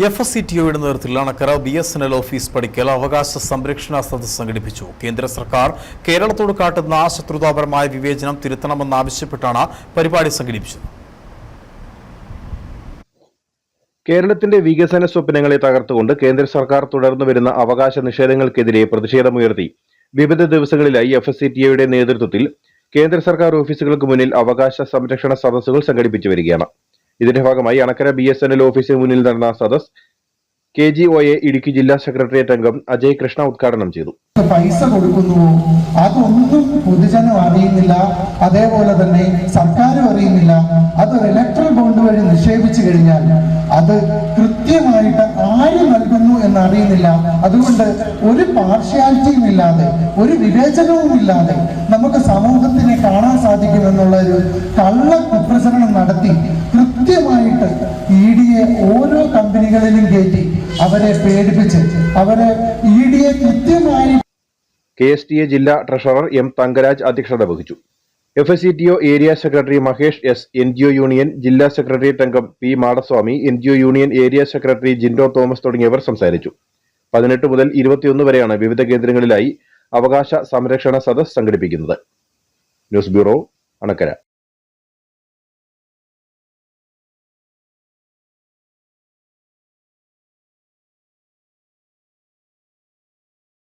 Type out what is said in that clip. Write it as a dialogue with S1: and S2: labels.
S1: FSCTOയുടെ നേതൃത്വത്തിൽ Anakkara BSNL office പടിക്കൽ അവകാശ സംരക്ഷണ സദസ്സ് സംഘടിപ്പിച്ചു. കേന്ദ്ര സർക്കാർ കേരളത്തോട് കാട്ടുന്ന ശത്രുതാപരമായ വിവേചനം തിരുത്തണമെന്നാവശ്യപ്പെട്ടാണ് പരിപാടി സംഘടിപ്പിച്ചത്.
S2: കേരളത്തിന്റെ വികസന സ്വപ്നങ്ങളെ തകർത്തുകൊണ്ട് കേന്ദ്ര സർക്കാർ തുടർന്നു വരുന്ന അവകാശ നിഷേധങ്ങൾക്കെതിരെ പ്രതിഷേധമുയർത്തി വിവിധ ദിവസങ്ങളിലായി FSCTOയുടെ നേതൃത്വത്തിൽ കേന്ദ്ര സർക്കാർ ഓഫീസുകൾക്ക് മുന്നിൽ അവകാശ സംരക്ഷണ സദസ്സുകൾ സംഘടിപ്പിച്ചു വരികയാണ്. ഇതിന്റെ ഭാഗമായി അണക്കര BSNL ഓഫീസിന് മുന്നിൽ നടന്ന സദസ് KGOA ഇടുക്കി ജില്ലാ സെക്രട്ടേറിയറ്റ് അംഗം അജയ് കൃഷ്ണ ഉദ്ഘാടനം ചെയ്തു.
S3: പൈസ കൊടുക്കുന്നുവോ അതൊന്നും പൊതുജനം അറിയുന്നില്ല, അതേപോലെ തന്നെ സർക്കാരും അറിയുന്നില്ല. അതൊരു ഇലക്ട്രൽ ബോണ്ട് വഴി നിക്ഷേപിച്ചു കഴിഞ്ഞാൽ അത് കൃത്യമായിട്ട് ആര് നൽകുന്നു എന്നറിയുന്നില്ല. അതുകൊണ്ട് ഒരു പാർഷ്യാലിറ്റിയും ഇല്ലാതെ ഒരു വിവേചനവും ഇല്ലാതെ നമുക്ക് സമൂഹത്തിനെ കാണാൻ സാധിക്കുമെന്നുള്ള ഒരു കള്ള കുപ്രചരണം നടത്തി കൃത്യമായിട്ട് EDയെ ഓരോ കമ്പനികളിലും കയറ്റി അവരെ പേടിപ്പിച്ച് അവരെ EDയെ കൃത്യമായി
S2: KSTA ജില്ലാ ട്രഷറർ M തങ്കരാജ് അധ്യക്ഷത വഹിച്ചു. FSCTO area secretary Mahesh S, NGO union ജില്ലാ സെക്രട്ടേറിയറ്റ് അംഗം P Madaswamy, NGO union area secretary Jinto Thomas തുടങ്ങിയവർ സംസാരിച്ചു. 18 മുതൽ 21 വരെയാണ് വിവിധ കേന്ദ്രങ്ങളിലായി അവകാശ സംരക്ഷണ സദസ്സ് സംഘടിപ്പിക്കുന്നത്. News bureau, Anakkara.